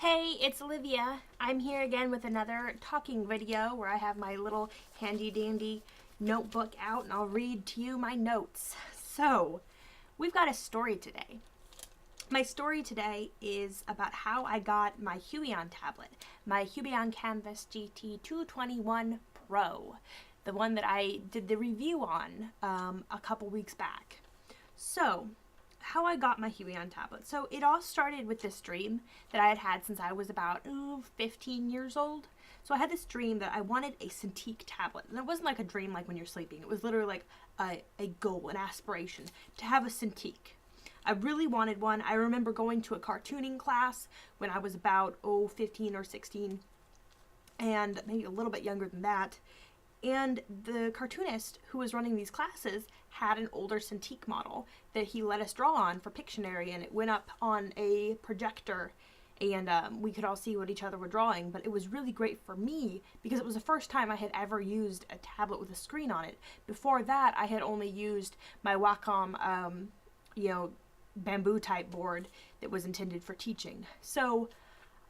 Hey, it's Olivia. I'm here again with another talking video where I have my little handy dandy notebook out and I'll read to you my notes. So, we've got a story today. My story today is about how I got my HUION tablet, my HUION Kamvas GT-221 Pro, the one that I did the review on a couple weeks back. So, how I got my HUION tablet. So it all started with this dream that I had had since I was about 15 years old. So I had this dream that I wanted a Cintiq tablet. And it wasn't like a dream like when you're sleeping. It was literally like a goal, an aspiration to have a Cintiq. I really wanted one. I remember going to a cartooning class when I was about 15 or 16 and maybe a little bit younger than that. And the cartoonist who was running these classes had an older Cintiq model that he let us draw on for Pictionary, and it went up on a projector and we could all see what each other were drawing. But it was really great for me because it was the first time I had ever used a tablet with a screen on it. Before that, I had only used my Wacom bamboo type board that was intended for teaching. So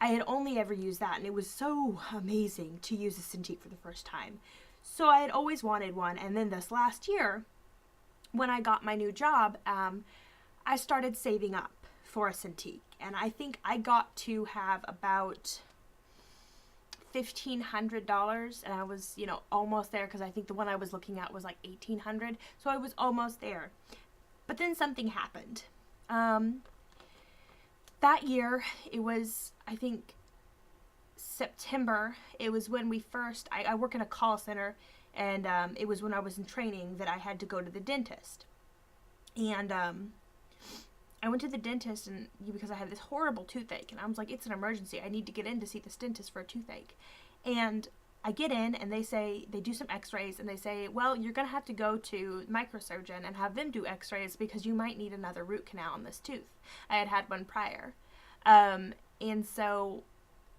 I had only ever used that, and it was so amazing to use a Cintiq for the first time. So I had always wanted one, and then this last year, when I got my new job, I started saving up for a Cintiq, and I think I got to have about $1,500, and I was, almost there, because I think the one I was looking at was like $1,800, so I was almost there. But then something happened. That year, it was, I think, September. It was when I work in a call center, and it was when I was in training that I had to go to the dentist. And I went to the dentist because I had this horrible toothache, and I was like, it's an emergency. I need to get in to see this dentist for a toothache. And I get in, and they do some x-rays, and they say, well, you're going to have to go to microsurgeon and have them do x-rays because you might need another root canal in this tooth. I had had one prior. And so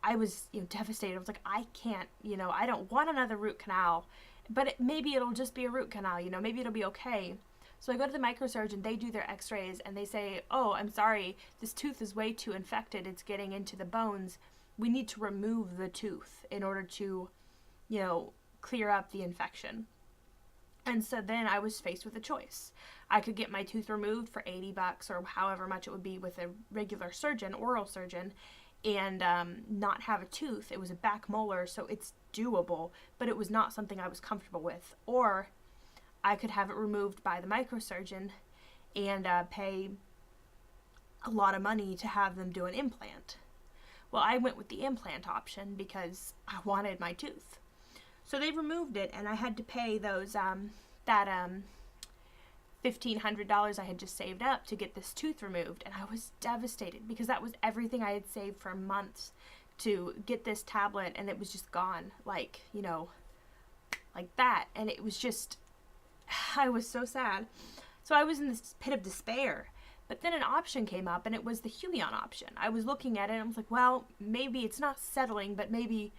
I was devastated. I was like, I can't, I don't want another root canal, but maybe it'll just be a root canal, maybe it'll be okay. So I go to the microsurgeon, they do their x-rays, and they say, oh, I'm sorry, this tooth is way too infected, it's getting into the bones. We need to remove the tooth in order to, clear up the infection. And so then I was faced with a choice. I could get my tooth removed for $80 or however much it would be with a regular surgeon, oral surgeon, and not have a tooth. It was a back molar, so it's doable, but it was not something I was comfortable with. Or I could have it removed by the microsurgeon and pay a lot of money to have them do an implant. Well, I went with the implant option because I wanted my tooth. So they removed it, and I had to pay those $1,500 I had just saved up to get this tooth removed, and I was devastated because that was everything I had saved for months to get this tablet, and it was just gone, like that. And it was just, I was so sad. So I was in this pit of despair. But then an option came up, and it was the HUION option. I was looking at it, and I was like, well, maybe it's not settling, but maybe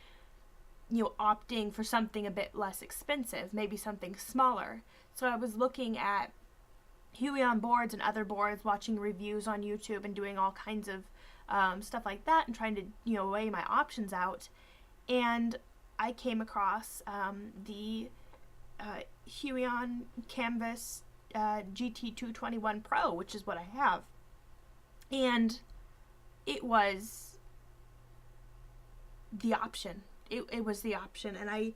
opting for something a bit less expensive, maybe something smaller. So I was looking at HUION boards and other boards, watching reviews on YouTube and doing all kinds of stuff like that, and trying to weigh my options out. And I came across the HUION Kamvas GT-221 Pro, which is what I have. And it was the option. It was the option, and I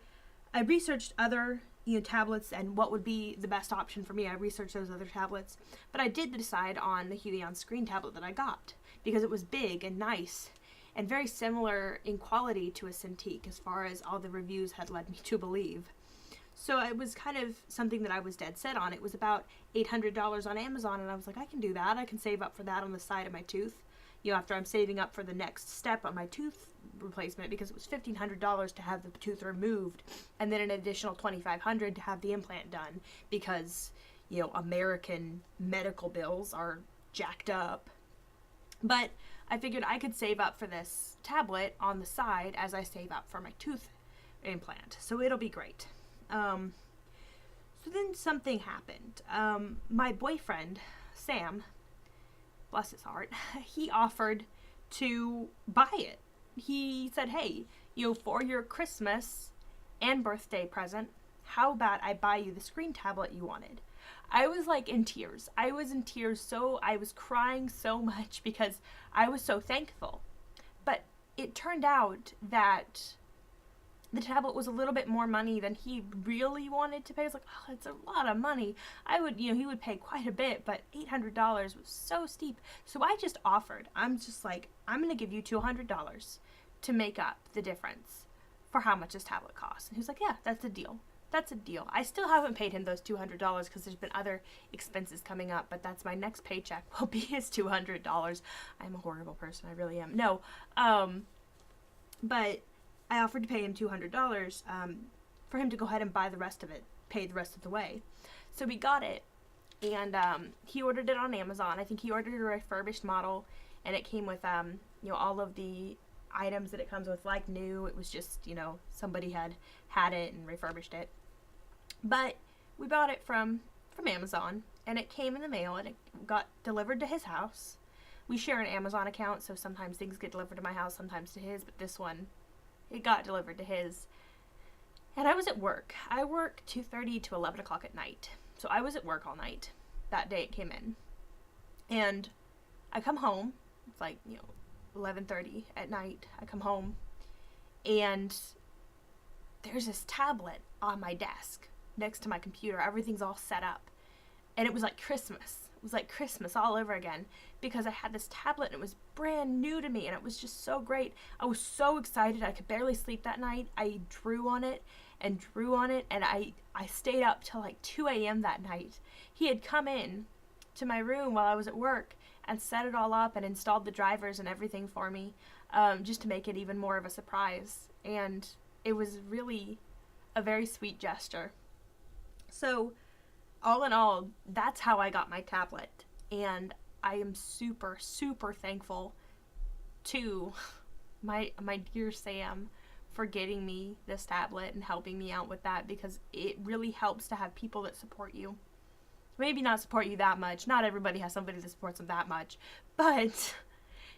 researched other tablets and what would be the best option for me. I researched those other tablets, but I did decide on the HUION screen tablet that I got because it was big and nice and very similar in quality to a Cintiq as far as all the reviews had led me to believe. So it was kind of something that I was dead set on. It was about $800 on Amazon, and I was like, I can do that. I can save up for that on the side of my tooth, after I'm saving up for the next step on my tooth replacement, because it was $1,500 to have the tooth removed, and then an additional $2,500 to have the implant done, because American medical bills are jacked up. But I figured I could save up for this tablet on the side as I save up for my tooth implant, so it'll be great. So then something happened. My boyfriend, Sam, bless his heart, he offered to buy it he said, hey, for your Christmas and birthday present, how about I buy you the screen tablet you wanted? I was like in tears. I was in tears, so I was crying so much because I was so thankful. But it turned out that the tablet was a little bit more money than he really wanted to pay. I was like, oh, it's a lot of money. He would pay quite a bit, but $800 was so steep. So I just offered. I'm just like, I'm going to give you $200 to make up the difference for how much this tablet costs. And he was like, yeah, that's a deal. That's a deal. I still haven't paid him those $200 because there's been other expenses coming up, but that's my next paycheck will be his $200. I'm a horrible person. I really am. No, but I offered to pay him $200 for him to go ahead and buy the rest of it, pay the rest of the way. So we got it, and he ordered it on Amazon. I think he ordered a refurbished model, and it came with all of the items that it comes with like new. It was just somebody had it and refurbished it. But we bought it from Amazon, and it came in the mail, and it got delivered to his house. We share an Amazon account, so sometimes things get delivered to my house, sometimes to his, but this one, it got delivered to his. And I was at work. I work 2:30 to 11 o'clock at night. So I was at work all night that day it came in. And I come home. It's like, 11:30 at night. I come home, and there's this tablet on my desk next to my computer. Everything's all set up. And it was like Christmas. It was like Christmas all over again because I had this tablet and it was brand new to me, and it was just so great. I was so excited. I could barely sleep that night. I drew on it, and I stayed up till like 2 a.m. that night. He had come in to my room while I was at work and set it all up and installed the drivers and everything for me, just to make it even more of a surprise. And it was really a very sweet gesture. So all in all, that's how I got my tablet, and I am super, super thankful to my dear Sam for getting me this tablet and helping me out with that, because it really helps to have people that support you. Maybe not support you that much. Not everybody has somebody that supports them that much, but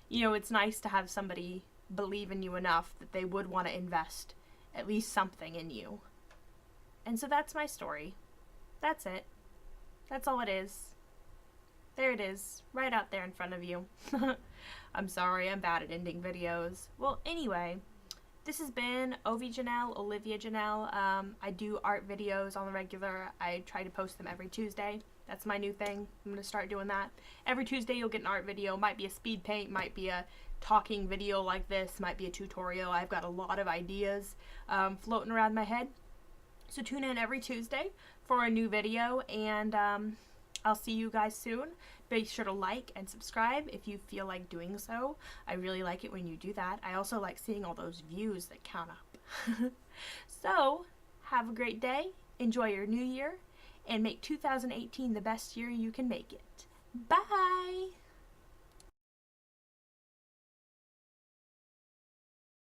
it's nice to have somebody believe in you enough that they would want to invest at least something in you. And so that's my story. That's it. That's all it is. There it is, right out there in front of you. I'm sorry, I'm bad at ending videos. Well, anyway, this has been Olivia Janelle. I do art videos on the regular. I try to post them every Tuesday. That's my new thing. I'm going to start doing that. Every Tuesday you'll get an art video. Might be a speed paint, might be a talking video like this, might be a tutorial. I've got a lot of ideas floating around my head. So tune in every Tuesday for a new video, and I'll see you guys soon. Be sure to like and subscribe if you feel like doing so. I really like it when you do that. I also like seeing all those views that count up. So, have a great day, enjoy your new year, and make 2018 the best year you can make it. Bye!